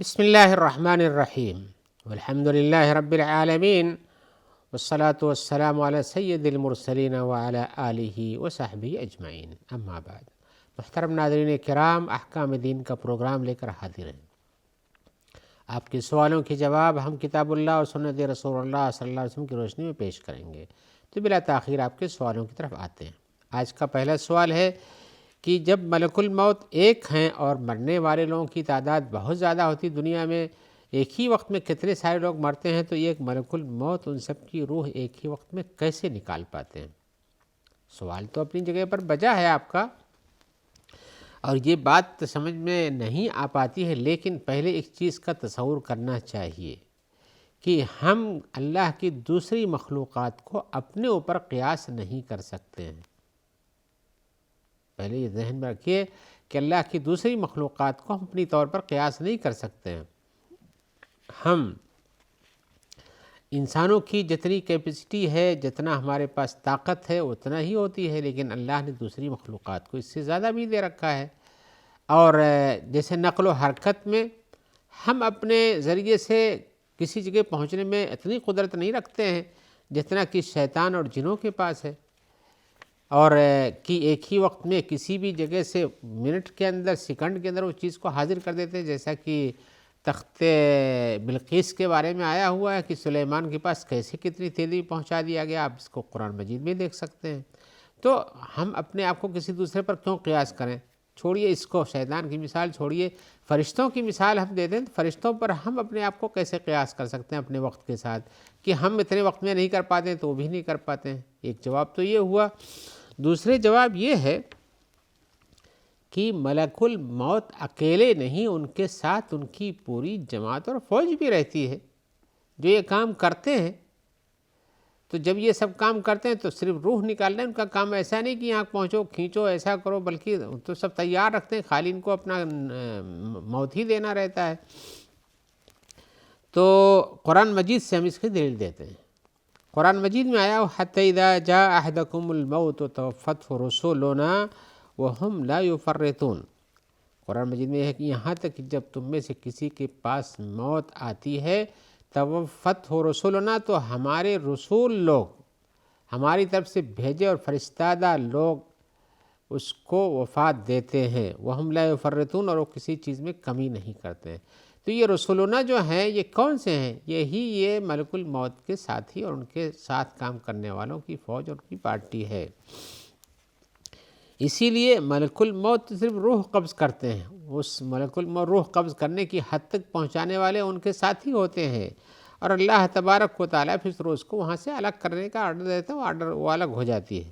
بسم اللہ الرحمن الرحیم والحمد للہ رب العالمین والصلاة والسلام علی سید المرسلین وعلی آلہ وصحبہ اجمعین، اما بعد۔ محترم ناظرین کرام، احکام دین کا پروگرام لے کر حاضر ہیں۔ آپ کے سوالوں کے جواب ہم کتاب اللہ اور سنت رسول اللہ صلی اللہ علیہ وسلم کی روشنی میں پیش کریں گے۔ تو بلا تاخیر آپ کے سوالوں کی طرف آتے ہیں۔ آج کا پہلا سوال ہے کہ جب ملک الموت ایک ہیں اور مرنے والے لوگوں کی تعداد بہت زیادہ ہوتی دنیا میں، ایک ہی وقت میں کتنے سارے لوگ مرتے ہیں، تو ایک ملک الموت ان سب کی روح ایک ہی وقت میں کیسے نکال پاتے ہیں؟ سوال تو اپنی جگہ پر بجا ہے آپ کا، اور یہ بات سمجھ میں نہیں آ پاتی ہے، لیکن پہلے ایک چیز کا تصور کرنا چاہیے کہ ہم اللہ کی دوسری مخلوقات کو اپنے اوپر قیاس نہیں کر سکتے ہیں۔ پہلے یہ ذہن میں رکھیے کہ اللہ کی دوسری مخلوقات کو ہم اپنی طور پر قیاس نہیں کر سکتے ہیں۔ ہم انسانوں کی جتنی کیپیسٹی ہے، جتنا ہمارے پاس طاقت ہے اتنا ہی ہوتی ہے، لیکن اللہ نے دوسری مخلوقات کو اس سے زیادہ بھی دے رکھا ہے۔ اور جیسے نقل و حرکت میں ہم اپنے ذریعے سے کسی جگہ پہنچنے میں اتنی قدرت نہیں رکھتے ہیں جتنا کہ شیطان اور جنوں کے پاس ہے، اور کہ ایک ہی وقت میں کسی بھی جگہ سے منٹ کے اندر، سیکنڈ کے اندر اس چیز کو حاضر کر دیتے ہیں، جیسا کہ تخت بلقیس کے بارے میں آیا ہوا ہے کہ سلیمان کے پاس کیسے کتنی تیزی پہنچا دیا گیا، آپ اس کو قرآن مجید میں دیکھ سکتے ہیں۔ تو ہم اپنے آپ کو کسی دوسرے پر کیوں قیاس کریں؟ چھوڑیے اس کو، شیطان کی مثال چھوڑیے، فرشتوں کی مثال ہم دے دیں تو فرشتوں پر ہم اپنے آپ کو کیسے قیاس کر سکتے ہیں اپنے وقت کے ساتھ، کہ ہم اتنے وقت میں نہیں کر پاتے ہیں تو وہ بھی نہیں کر پاتے ہیں۔ ایک جواب تو یہ ہوا۔ دوسرے جواب یہ ہے کہ ملک الموت اکیلے نہیں، ان کے ساتھ ان کی پوری جماعت اور فوج بھی رہتی ہے جو یہ کام کرتے ہیں۔ تو جب یہ سب کام کرتے ہیں تو صرف روح نکالنا ہے ان کا کام، ایسا نہیں کہ یہاں پہنچو کھینچو ایسا کرو، بلکہ تو سب تیار رکھتے ہیں، خالی ان کو اپنا موت ہی دینا رہتا ہے۔ تو قرآن مجید سے ہم اس کی دلیل دیتے ہیں۔ قرآن مجید میں آیا حتی اذا جاء احدکم الموت توفته رسولنا وهم لا يفرطون۔ قرآن مجید میں ہے کہ یہاں تک کہ جب تم میں سے کسی کے پاس موت آتی ہے، توفته رسولنا، تو ہمارے رسول لوگ، ہماری طرف سے بھیجے اور فرستادہ لوگ اس کو وفات دیتے ہیں، وهم لا يفرطون، اور وہ کسی چیز میں کمی نہیں کرتے ہیں۔ تو یہ رسولنا جو ہیں یہ کون سے ہیں؟ یہ ملک الموت کے ساتھی اور ان کے ساتھ کام کرنے والوں کی فوج اور ان کی پارٹی ہے۔ اسی لیے ملک الموت صرف روح قبض کرتے ہیں، اس ملک الموت روح قبض کرنے کی حد تک پہنچانے والے ان کے ساتھی ہوتے ہیں، اور اللہ تبارک و تعالیٰ پھر روز کو وہاں سے الگ کرنے کا آرڈر دیتا ہے، وہ الگ ہو جاتی ہے۔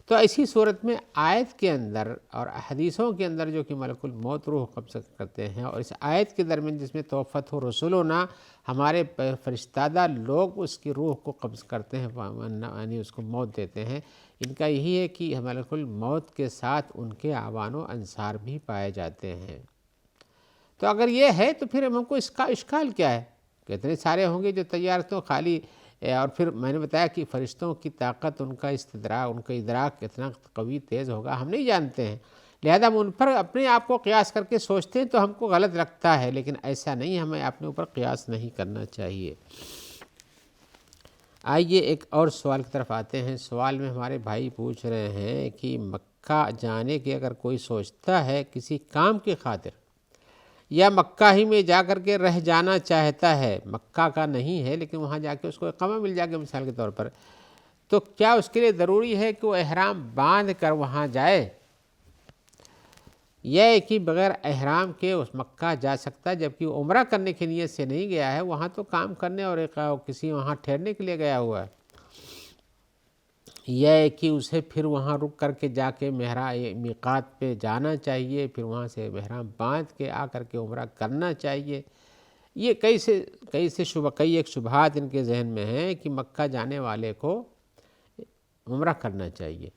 تو ایسی صورت میں آیت کے اندر اور حدیثوں کے اندر جو کہ ملک الموت روح قبض کرتے ہیں، اور اس آیت کے درمیان جس میں توفت ہو رسولنا، ہمارے فرشتادہ لوگ اس کی روح کو قبض کرتے ہیں، یعنی اس کو موت دیتے ہیں، ان کا یہی ہے کہ ملک الموت کے ساتھ ان کے اعوان و انصار بھی پائے جاتے ہیں۔ تو اگر یہ ہے تو پھر ہم کو اس کا اشکال کیا ہے کہ اتنے سارے ہوں گے جو تیار تو خالی، اور پھر میں نے بتایا کہ فرشتوں کی طاقت، ان کا استدراک، ان کا ادراک کتنا قوی تیز ہوگا ہم نہیں جانتے ہیں، لہذا ہم ان پر اپنے آپ کو قیاس کر کے سوچتے ہیں تو ہم کو غلط لگتا ہے، لیکن ایسا نہیں، ہمیں اپنے اوپر قیاس نہیں کرنا چاہیے۔ آئیے ایک اور سوال کی طرف آتے ہیں۔ سوال میں ہمارے بھائی پوچھ رہے ہیں کہ مکہ جانے کی اگر کوئی سوچتا ہے کسی کام کی خاطر، یا مکہ ہی میں جا کر کے رہ جانا چاہتا ہے، مکہ کا نہیں ہے لیکن وہاں جا کے اس کو اقامہ مل جائے گا مثال کے طور پر، تو کیا اس کے لیے ضروری ہے کہ وہ احرام باندھ کر وہاں جائے، یا کہ بغیر احرام کے اس مکہ جا سکتا ہے، جبکہ وہ عمرہ کرنے کی نیت سے نہیں گیا ہے، وہاں تو کام کرنے اور کسی وہاں ٹھہرنے کے لیے گیا ہوا ہے، یا کہ اسے پھر وہاں رک کر کے جا کے میقات پہ جانا چاہیے، پھر وہاں سے احرام باندھ کے آ کر کے عمرہ کرنا چاہیے۔ یہ کئی ایک شبہات ان کے ذہن میں ہیں کہ مکہ جانے والے کو عمرہ کرنا چاہیے۔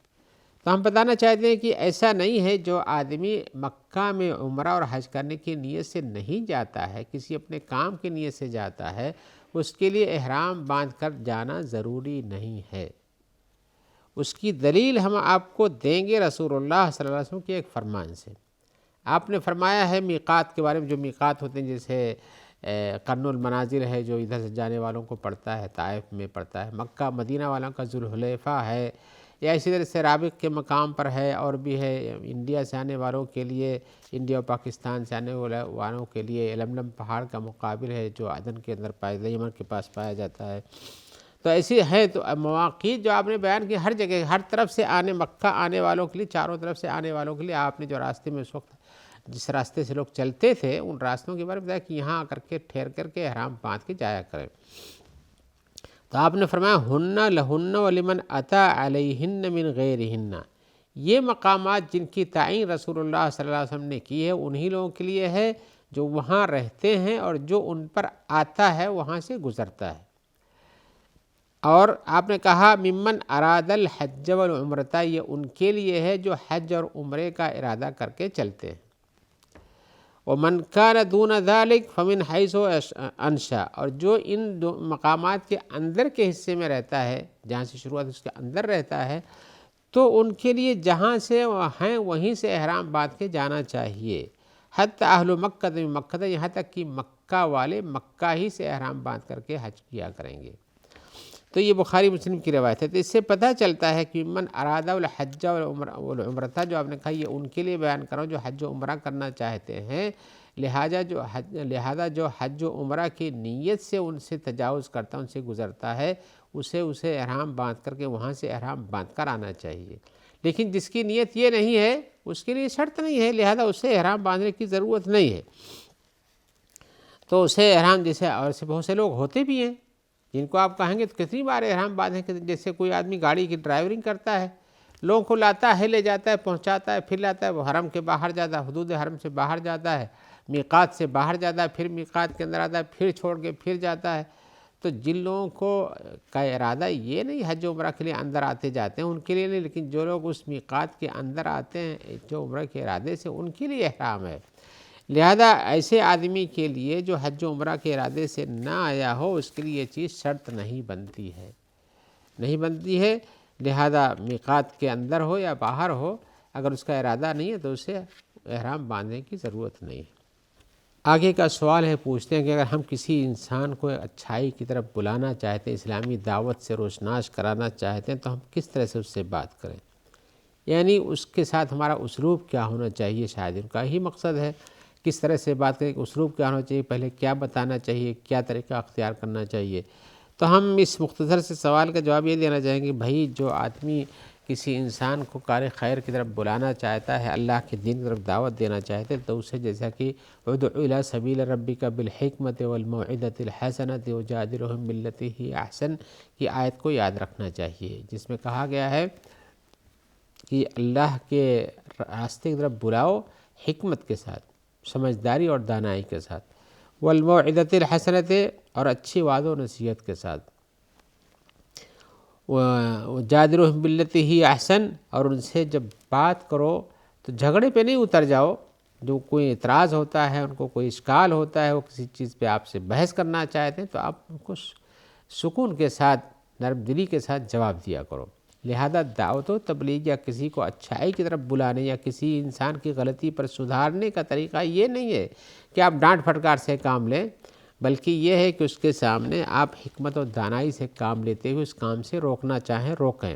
تو ہم بتانا چاہتے ہیں کہ ایسا نہیں ہے۔ جو آدمی مکہ میں عمرہ اور حج کرنے کی نیت سے نہیں جاتا ہے، کسی اپنے کام کی نیت سے جاتا ہے، اس کے لیے احرام باندھ کر جانا ضروری نہیں ہے۔ اس کی دلیل ہم آپ کو دیں گے رسول اللہ صلی اللہ علیہ وسلم کے ایک فرمان سے۔ آپ نے فرمایا ہے میقات کے بارے میں، جو میقات ہوتے ہیں جیسے قرن المنازل ہے جو ادھر سے جانے والوں کو پڑتا ہے، طائف میں پڑتا ہے، مکہ مدینہ والوں کا ذوالحلیفہ ہے، یا اسی طرح سے رابغ کے مقام پر ہے، اور بھی ہے انڈیا سے آنے والوں کے لیے، انڈیا اور پاکستان سے آنے والوں کے لیے لملم پہاڑ کا مقابل ہے جو عدن کے اندر یمن کے پاس پایا جاتا ہے۔ تو ایسی ہے تو مواقع جو آپ نے بیان کی، ہر جگہ ہر طرف سے مکہ آنے والوں کے لیے، چاروں طرف سے آنے والوں کے لیے آپ نے جو راستے میں اس وقت جس راستے سے لوگ چلتے تھے ان راستوں کے بارے میں بتایا کہ یہاں آ کر کے ٹھہر کر کے احرام باندھ کے جایا کریں۔ تو آپ نے فرمایا ہن لہن ولمن اتی علیہن من غیرہن، یہ مقامات جن کی تعین رسول اللہ صلی اللہ علیہ وسلم نے کی ہے انہی لوگوں کے لیے ہے جو وہاں رہتے ہیں اور جو ان پر آتا ہے وہاں سے گزرتا ہے۔ اور آپ نے کہا ممن اراد الحج والعمرۃ، یہ ان کے لیے ہے جو حج اور عمرے کا ارادہ کر کے چلتے ہیں۔ ومن کان دون ذلک فمن حیث انشا، اور جو ان مقامات کے اندر کے حصے میں رہتا ہے، جہاں سے شروعات اس کے اندر رہتا ہے، تو ان کے لیے جہاں سے ہیں وہیں سے احرام باندھ کے جانا چاہیے۔ حتی اہل مکہ مکہ، یہاں تک کہ مکہ والے مکہ ہی سے احرام باندھ کر کے حج کیا کریں گے۔ تو یہ بخاری مسلم کی روایت ہے۔ تو اس سے پتہ چلتا ہے کہ من اراد الحج والعمرۃ، جو آپ نے کہا یہ ان کے لیے بیان کر رہا ہوں جو حج و عمرہ کرنا چاہتے ہیں، لہذا جو حج و عمرہ کی نیت سے ان سے تجاوز کرتا ہے، ان سے گزرتا ہے، اسے احرام باندھ کر کے وہاں سے احرام باندھ کر آنا چاہیے۔ لیکن جس کی نیت یہ نہیں ہے اس کے لیے شرط نہیں ہے، لہذا اسے احرام باندھنے کی ضرورت نہیں ہے۔ تو اسے احرام، جیسے اور سے بہت سے لوگ ہوتے بھی ہیں جن کو آپ کہیں گے تو کتنی بار احرام باندھیں، جیسے کوئی آدمی گاڑی کی ڈرائیورنگ کرتا ہے، لوگوں کو لاتا ہے، لے جاتا ہے، پہنچاتا ہے، پھر لاتا ہے، وہ حرم کے باہر جاتا ہے، حدود حرم سے باہر جاتا ہے، میقات سے باہر جاتا ہے، پھر میقات کے اندر آتا ہے، پھر چھوڑ کے پھر جاتا ہے۔ تو جن لوگوں کو کا ارادہ یہ نہیں حج و عمرہ کے لیے اندر آتے جاتے ہیں ان کے لیے نہیں، لیکن جو لوگ اس میقات کے اندر آتے ہیں جو عمرہ کے ارادے سے، ان کے لیے احرام ہے۔ لہذا ایسے آدمی کے لیے جو حج و عمرہ کے ارادے سے نہ آیا ہو اس کے لیے یہ چیز شرط نہیں بنتی ہے، لہذا میقات کے اندر ہو یا باہر ہو، اگر اس کا ارادہ نہیں ہے تو اسے احرام باندھنے کی ضرورت نہیں ہے۔ آگے کا سوال ہے، پوچھتے ہیں کہ اگر ہم کسی انسان کو اچھائی کی طرف بلانا چاہتے ہیں، اسلامی دعوت سے روشناس کرانا چاہتے ہیں، تو ہم کس طرح سے اس سے بات کریں؟ یعنی اس کے ساتھ ہمارا اسلوب کیا ہونا چاہیے، شاید ان کا ہی مقصد ہے کس طرح سے بات کریں، کہ اسلوب کیا ہونا چاہیے، پہلے کیا بتانا چاہیے، کیا طریقہ اختیار کرنا چاہیے۔ تو ہم اس مختصر سے سوال کا جواب یہ دینا چاہیں گے، بھائی جو آدمی کسی انسان کو کار خیر کی طرف بلانا چاہتا ہے، اللہ کے دین کی طرف دعوت دینا چاہتے تو اسے جیسا کہ ادع الی سبیل ربک بالحکمت والموعظۃ الحسنۃ وجادلھم باللتی ہی احسن کی آیت کو یاد رکھنا چاہیے، جس میں کہا گیا ہے کہ اللہ کے راستے کی طرف بلاؤ حکمت کے ساتھ، سمجھداری اور دانائی کے ساتھ، والموعظۃ الحسنۃ، اور اچھی وعظ و نصیحت کے ساتھ، وجادلھم باللتی ہی احسن، اور ان سے جب بات کرو تو جھگڑے پہ نہیں اتر جاؤ، جو کوئی اعتراض ہوتا ہے، ان کو کوئی اشکال ہوتا ہے، وہ کسی چیز پہ آپ سے بحث کرنا چاہتے ہیں تو آپ ان کو سکون کے ساتھ، نرم دلی کے ساتھ جواب دیا کرو۔ لہذا دعوت و تبلیغ یا کسی کو اچھائی کی طرف بلانے یا کسی انسان کی غلطی پر سدھارنے کا طریقہ یہ نہیں ہے کہ آپ ڈانٹ پھٹکار سے کام لیں، بلکہ یہ ہے کہ اس کے سامنے آپ حکمت و دانائی سے کام لیتے ہوئے اس کام سے روکنا چاہیں روکیں۔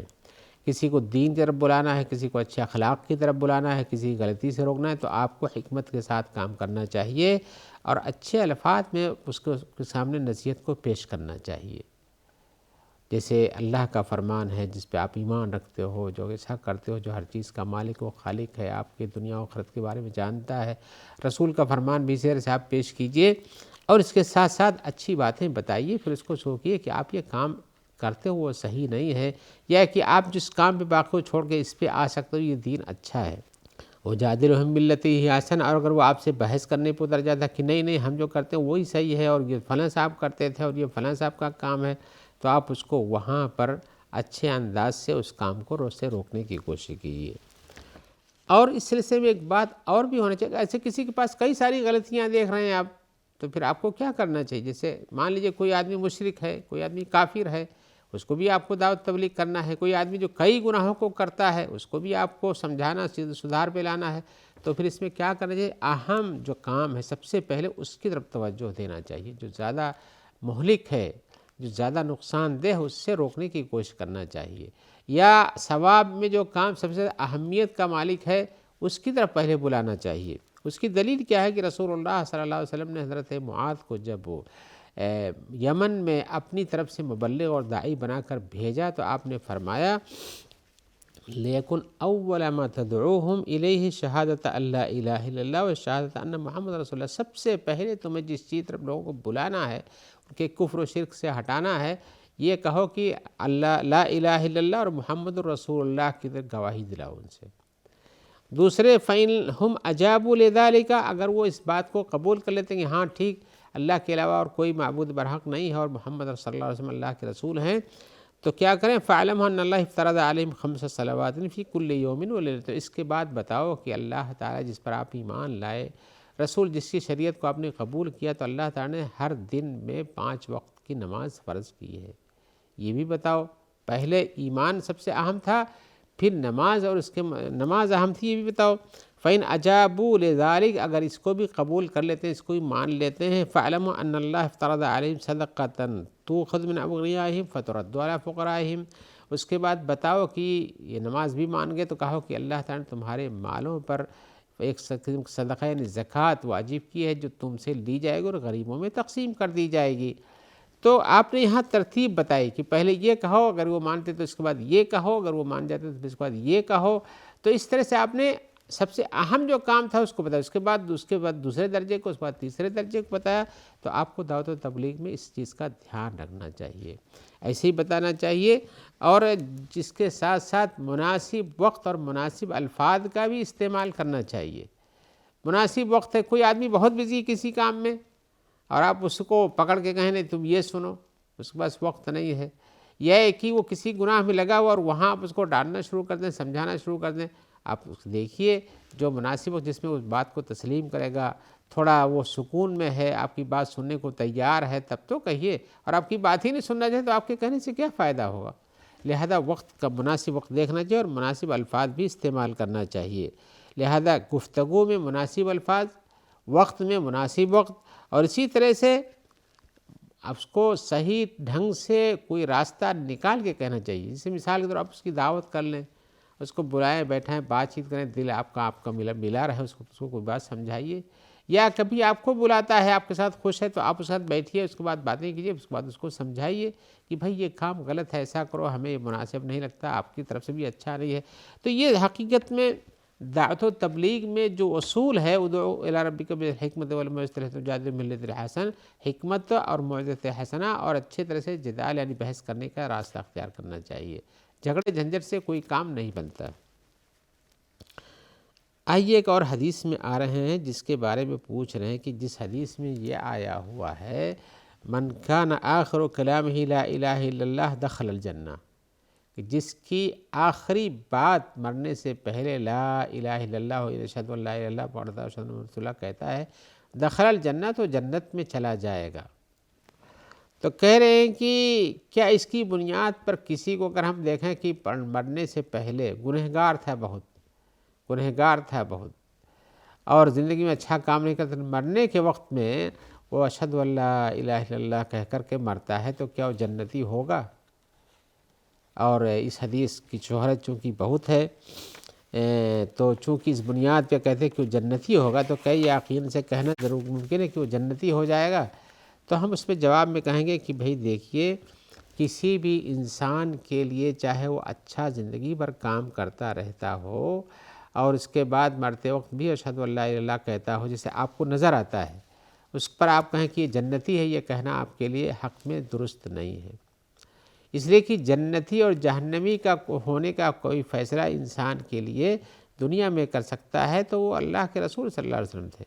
کسی کو دین کی طرف بلانا ہے، کسی کو اچھے اخلاق کی طرف بلانا ہے، کسی کی غلطی سے روکنا ہے، تو آپ کو حکمت کے ساتھ کام کرنا چاہیے اور اچھے الفاظ میں اس کے سامنے نصیحت کو پیش کرنا چاہیے۔ جیسے اللہ کا فرمان ہے جس پہ آپ ایمان رکھتے ہو، جو ایسا کرتے ہو، جو ہر چیز کا مالک و خالق ہے، آپ کی دنیا و آخرت کے بارے میں جانتا ہے، رسول کا فرمان بھی اسی طرح سے آپ پیش کیجئے اور اس کے ساتھ ساتھ اچھی باتیں بتائیے، پھر اس کو سوچیے کہ آپ یہ کام کرتے ہو وہ صحیح نہیں ہے، یا کہ آپ جس کام پہ باقی چھوڑ کے اس پہ آ سکتے ہو یہ دین اچھا ہے۔ وجادلھم باللتی ہی احسن، اور اگر وہ آپ سے بحث کرنے پہ اتر جاتا ہے کہ نہیں ہم جو کرتے ہیں وہی صحیح ہے اور یہ فلاں صاحب کرتے تھے اور یہ فلاں صاحب کا کام ہے، تو آپ اس کو وہاں پر اچھے انداز سے اس کام کو روکنے کی کوشش کیجیے۔ اور اس سلسلے میں ایک بات اور بھی ہونا چاہیے، ایسے کسی کے پاس کئی ساری غلطیاں دیکھ رہے ہیں آپ، تو پھر آپ کو کیا کرنا چاہیے؟ جیسے مان لیجئے کوئی آدمی مشرک ہے، کوئی آدمی کافر ہے، اس کو بھی آپ کو دعوت تبلیغ کرنا ہے، کوئی آدمی جو کئی گناہوں کو کرتا ہے اس کو بھی آپ کو سمجھانا، سدھار پہ لانا ہے، تو پھر اس میں کیا کرنا چاہیے؟ اہم جو کام ہے سب سے پہلے اس کی طرف توجہ دینا چاہیے، جو زیادہ مہلک ہے، جو زیادہ نقصان دہ ہے اس سے روکنے کی کوشش کرنا چاہیے، یا ثواب میں جو کام سب سے اہمیت کا مالک ہے اس کی طرف پہلے بلانا چاہیے۔ اس کی دلیل کیا ہے کہ رسول اللہ صلی اللہ علیہ وسلم نے حضرت معاذ کو جب وہ یمن میں اپنی طرف سے مبلغ اور داعی بنا کر بھیجا تو آپ نے فرمایا لیکن اول ما تدعوہم الیہ شہادت اللہ الہ الا اللہ و شہادت ان محمد رسول اللہ، سب سے پہلے تمہیں جس چیز طرف لوگوں کو بلانا ہے، ان کے کفر و شرک سے ہٹانا ہے، یہ کہو کہ اللہ لا الہ الا اللہ اور محمد الرسول اللہ کی طرف گواہی دلاؤ ان سے۔ دوسرے فَإِنْ هُمْ أَجَابُوا لِذَلِكَ، اگر وہ اس بات کو قبول کر لیتے ہیں کہ ہاں ٹھیک اللہ کے علاوہ اور کوئی معبود برحق نہیں ہے اور محمد صلی اللہ علیہ وسلم اللہ کے رسول ہیں، تو کیا کریں؟ فَعْلَمْ أَنَّ اللَّهَ افْتَرَضَ عَلَيْهِمْ 5 صَلَوَاتٍ فِي كُلِّ يَوْمٍ وَلَيْلَةٍ، اس کے بعد بتاؤ کہ اللہ تعالیٰ جس پر آپ ایمان لائے، رسول جس کی شریعت کو آپ نے قبول کیا، تو اللہ تعالیٰ نے ہر دن میں 5 وقت کی نماز فرض کی ہے، یہ بھی بتاؤ۔ پہلے ایمان سب سے اہم تھا، پھر نماز، اور اس کے نماز اہم تھی، یہ بھی بتاؤ۔ فَإِنْ أَجَابُوا لِذَلِكَ، اگر اس کو بھی قبول کر لیتے ہیں، اس کو بھی مان لیتے ہیں، فَاعْلَمُوا أَنَّ اللَّهَ افْتَرَضَ عَلَيْهِمْ صَدَقَةً تُؤْخَذُ مِنْ أَغْنِيَائِهِمْ فَتُرَدُّ عَلَىٰ فُقَرَائِهِمْ، اس کے بعد بتاؤ کہ یہ نماز بھی مان گئے تو کہو کہ اللہ تعالیٰ نے تمہارے مالوں پر ایک صدقہ یعنی زکوٰۃ واجب کی ہے جو تم سے لی جائے گی اور غریبوں میں تقسیم کر دی جائے گی۔ تو آپ نے یہاں ترتیب بتائی کہ پہلے یہ کہو، اگر وہ مانتے تو اس کے بعد یہ کہو، اگر وہ مان جاتے تو اس کے بعد یہ کہو۔ تو اس طرح سے آپ نے سب سے اہم جو کام تھا اس کو بتایا، اس کے بعد دوسرے درجے کو، اس کے بعد تیسرے درجے کو بتایا۔ تو آپ کو دعوت و تبلیغ میں اس چیز کا دھیان رکھنا چاہیے، ایسے ہی بتانا چاہیے، اور جس کے ساتھ ساتھ مناسب وقت اور مناسب الفاظ کا بھی استعمال کرنا چاہیے۔ مناسب وقت ہے، کوئی آدمی بہت بزی کسی کام میں اور آپ اس کو پکڑ کے کہیں نہیں تم یہ سنو، اس کے پاس وقت نہیں ہے، یا کہ وہ کسی گناہ میں لگا ہوا اور وہاں آپ اس کو ڈانٹنا شروع کر دیں، سمجھانا شروع کر دیں۔ آپ دیکھیے جو مناسب وقت جس میں اس بات کو تسلیم کرے گا، تھوڑا وہ سکون میں ہے، آپ کی بات سننے کو تیار ہے، تب تو کہیے، اور آپ کی بات ہی نہیں سننا چاہے تو آپ کے کہنے سے کیا فائدہ ہوگا؟ لہذا وقت کا مناسب وقت دیکھنا چاہیے اور مناسب الفاظ بھی استعمال کرنا چاہیے۔ لہذا گفتگو میں مناسب الفاظ، وقت میں مناسب وقت، اور اسی طرح سے اس کو صحیح ڈھنگ سے کوئی راستہ نکال کے کہنا چاہیے۔ جیسے مثال کے طور آپ اس کی دعوت کر لیں، اس کو بلائیں، بیٹھائیں، بات چیت کریں، دل آپ کا ملا رہے، اس کو کوئی بات سمجھائیے، یا کبھی آپ کو بلاتا ہے، آپ کے ساتھ خوش ہے تو آپ اس کے ساتھ بیٹھیے، اس کے بعد باتیں کیجیے، اس کے بعد اس کو سمجھائیے کہ بھائی یہ کام غلط ہے، ایسا کرو، ہمیں یہ مناسب نہیں لگتا، آپ کی طرف سے بھی اچھا نہیں ہے۔ تو یہ حقیقت میں دعوت و تبلیغ میں جو اصول ہے، ادعو الی ربک بالحکمت والموعظۃ الحسنۃ وجادلھم باللتی ہی احسن، حکمت اور موعظت حسنہ اور اچھے طرح سے جدال یعنی بحث کرنے کا راستہ اختیار کرنا چاہیے۔ جھگڑے جھنجٹ سے کوئی کام نہیں بنتا۔ آئیے ایک اور حدیث میں آ رہے ہیں جس کے بارے میں پوچھ رہے ہیں کہ جس حدیث میں یہ آیا ہوا ہے من کان آخر کلامہ لا الہ الا اللہ دخل الجنہ، کہ جس کی آخری بات مرنے سے پہلے لا الہ الا اللہ اشہد ان لا الہ الا اللہ وحدہ لا شریک لہ محمد رسول اللہ کہتا ہے، دخل الجنہ، تو جنت میں چلا جائے گا۔ تو کہہ رہے ہیں کہ کیا اس کی بنیاد پر کسی کو اگر ہم دیکھیں کہ مرنے سے پہلے گنہگار تھا بہت اور زندگی میں اچھا کام نہیں کرتا، مرنے کے وقت میں وہ اشہد ان لا الہ الا اللہ کہہ کر کے مرتا ہے، تو کیا وہ جنتی ہوگا؟ اور اس حدیث کی شہرت چونکہ بہت ہے، تو چونکہ اس بنیاد پہ کہتے ہیں کہ وہ جنتی ہوگا، تو کئی یقین سے کہنا ضرور ممکن ہے کہ وہ جنتی ہو جائے گا۔ تو ہم اس پہ جواب میں کہیں گے کہ بھئی دیکھیے، کسی بھی انسان کے لیے چاہے وہ اچھا زندگی بھر کام کرتا رہتا ہو اور اس کے بعد مرتے وقت بھی اشہد ان لا الہ الا اللہ کہتا ہو، جیسے آپ کو نظر آتا ہے، اس پر آپ کہیں کہ یہ جنتی ہے، یہ کہنا آپ کے لیے حق میں درست نہیں ہے، اس لیے کہ جنتی اور جہنمی کا ہونے کا کوئی فیصلہ انسان کے لیے دنیا میں کر سکتا ہے تو وہ اللہ کے رسول صلی اللہ علیہ وسلم تھے،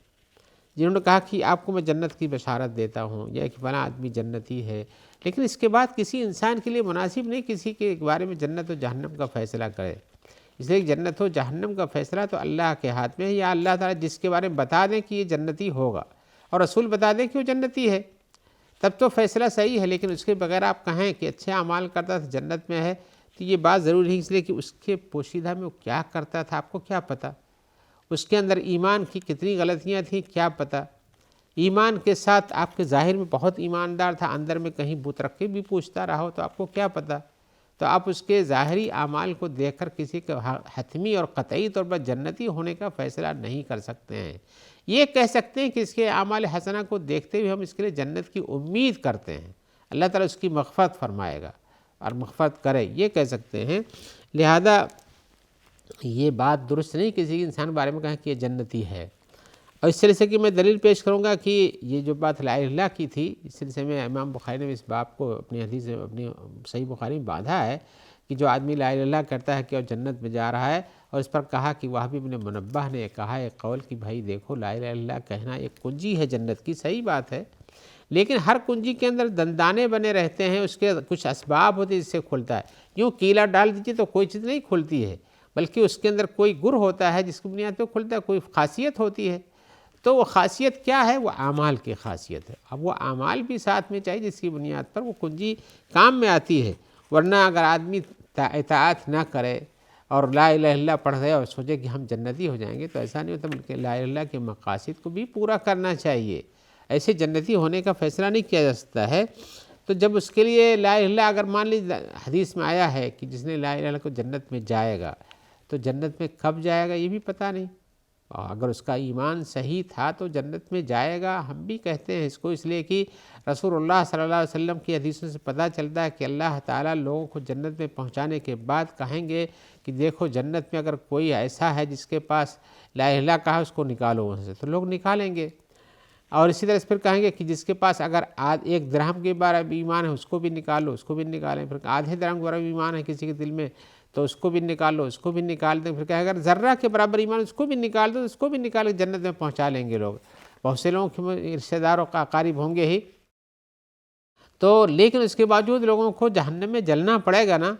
جنہوں نے کہا کہ آپ کو میں جنت کی بشارت دیتا ہوں، یا کہ فلاں آدمی جنتی ہے، لیکن اس کے بعد کسی انسان کے لیے مناسب نہیں کسی کے بارے میں جنت و جہنم کا فیصلہ کرے، اس لیے جنت و جہنم کا فیصلہ تو اللہ کے ہاتھ میں ہے، یا اللہ تعالیٰ جس کے بارے میں بتا دیں کہ یہ جنتی ہوگا اور رسول بتا دیں کہ وہ جنتی ہے، تب تو فیصلہ صحیح ہے، لیکن اس کے بغیر آپ کہیں کہ اچھے اعمال کرتا تھا جنت میں ہے، تو یہ بات ضروری ہے، اس لیے کہ اس کے پوشیدہ میں وہ کیا کرتا تھا آپ کو کیا پتہ، اس کے اندر ایمان کی کتنی غلطیاں تھیں کیا پتہ، ایمان کے ساتھ آپ کے ظاہر میں بہت ایماندار تھا، اندر میں کہیں بت رکھ کے بھی پوچھتا رہا ہو تو آپ کو کیا پتہ؟ تو آپ اس کے ظاہری اعمال کو دیکھ کر کسی کا حتمی اور قطعی طور پر جنتی ہونے کا فیصلہ نہیں کر سکتے ہیں۔ یہ کہہ سکتے ہیں کہ اس کے اعمال حسنہ کو دیکھتے ہوئے ہم اس کے لیے جنت کی امید کرتے ہیں، اللہ تعالیٰ اس کی مغفرت فرمائے گا اور مغفرت کرے، یہ کہہ سکتے ہیں۔ لہذا یہ بات درست نہیں کسی انسان بارے میں کہا کہ یہ جنتی ہے۔ اور اس سلسلے کی میں دلیل پیش کروں گا کہ یہ جو بات لا الہ الا اللہ کی تھی، اس سلسلے میں امام بخاری نے اس باب کو اپنی حدیث اپنی صحیح بخاری میں باندھا ہے کہ جو آدمی لا الہ الا اللہ کرتا ہے کہ وہ جنت میں جا رہا ہے، اور اس پر کہا کہ وہبی بن منبہ نے کہا ایک قول کہ بھائی دیکھو لا الہ الا اللہ کہنا ایک کنجی ہے جنت کی، صحیح بات ہے، لیکن ہر کنجی کے اندر دندانے بنے رہتے ہیں، اس کے کچھ اسباب ہوتے ہیں جس سے کھلتا ہے، یوں کیلا ڈال دیجیے تو کوئی چیز نہیں کھلتی ہے، بلکہ اس کے اندر کوئی گر ہوتا ہے جس کی بنیاد پہ کھلتا ہے، کوئی خاصیت ہوتی ہے۔ تو وہ خاصیت کیا ہے؟ وہ اعمال کی خاصیت ہے۔ اب وہ اعمال بھی ساتھ میں چاہیے جس کی بنیاد پر وہ کنجی کام میں آتی ہے، ورنہ اگر آدمی اطاعت نہ کرے اور لا الہ الا اللہ پڑھ دے اور سوچے کہ ہم جنتی ہو جائیں گے تو ایسا نہیں ہوتا، بلکہ لا الہ الا اللہ کے مقاصد کو بھی پورا کرنا چاہیے، ایسے جنتی ہونے کا فیصلہ نہیں کیا جا سکتا ہے۔ تو جب اس کے لیے لا الہ الا اللہ اگر مان لیجیے حدیث میں آیا ہے کہ جس نے لا الہ الا اللہ کو جنت میں جائے گا، تو جنت میں کب جائے گا یہ بھی پتہ نہیں، اور اگر اس کا ایمان صحیح تھا تو جنت میں جائے گا۔ ہم بھی کہتے ہیں اس کو اس لیے کہ رسول اللہ صلی اللہ علیہ وسلم کی حدیثوں سے پتہ چلتا ہے کہ اللہ تعالیٰ لوگوں کو جنت میں پہنچانے کے بعد کہیں گے کہ دیکھو جنت میں اگر کوئی ایسا ہے جس کے پاس لا الہ الا اللہ کہا اس کو نکالو وہاں سے، تو لوگ نکالیں گے، اور اسی طرح سے پھر کہیں گے کہ جس کے پاس اگر ایک درہم کے بارے میں ایمان ہے اس کو بھی نکالو، اس کو بھی نکالیں، پھر آدھے درہم کے بارے میں ایمان ہے کسی کے دل میں تو اس کو بھی نکالو، اس کو بھی نکال دیں، پھر کہ اگر ذرہ کے برابر ایمان اس کو بھی نکال دو، اس کو بھی نکال کے جنت میں پہنچا لیں گے لوگ۔ بہت سے لوگوں کے رشتہ داروں کا اقارب ہوں گے ہی، تو لیکن اس کے باوجود لوگوں کو جہنم میں جلنا پڑے گا نا،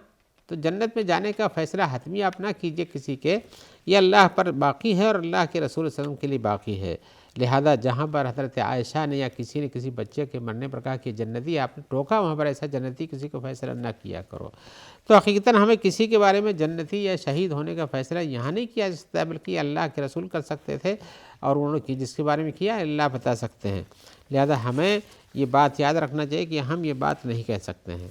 تو جنت میں جانے کا فیصلہ حتمی آپ نہ کیجئے کسی کے، یہ اللہ پر باقی ہے اور اللہ کے رسول صلی اللہ علیہ وسلم کے لیے باقی ہے۔ لہذا جہاں پر حضرت عائشہ نے یا کسی نے کسی بچے کے مرنے پر کہا کہ جنتی، آپ نے ٹوکا، وہاں پر ایسا جنتی کسی کو فیصلہ نہ کیا کرو۔ تو حقیقتاً ہمیں کسی کے بارے میں جنتی یا شہید ہونے کا فیصلہ یہاں نہیں کیا جا سکتا، بلکہ اللہ کے رسول کر سکتے تھے، اور انہوں نے جس کے بارے میں کیا اللہ بتا سکتے ہیں۔ لہذا ہمیں یہ بات یاد رکھنا چاہیے کہ ہم یہ بات نہیں کہہ سکتے ہیں۔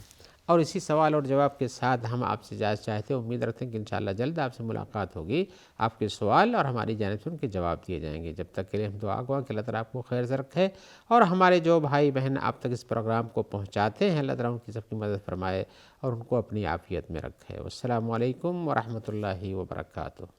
اور اسی سوال اور جواب کے ساتھ ہم آپ سے اجازت چاہتے ہیں، امید رکھتے ہیں کہ انشاءاللہ جلد آپ سے ملاقات ہوگی، آپ کے سوال اور ہماری جانب سے ان کے جواب دیے جائیں گے۔ جب تک کے لیے ہم دعا گو کہ اللہ تعالیٰ آپ کو خیر سے رکھے، اور ہمارے جو بھائی بہن آپ تک اس پروگرام کو پہنچاتے ہیں اللہ تعالیٰ ان کی سب کی مدد فرمائے اور ان کو اپنی عافیت میں رکھے۔ والسلام علیکم ورحمۃ اللہ وبرکاتہ۔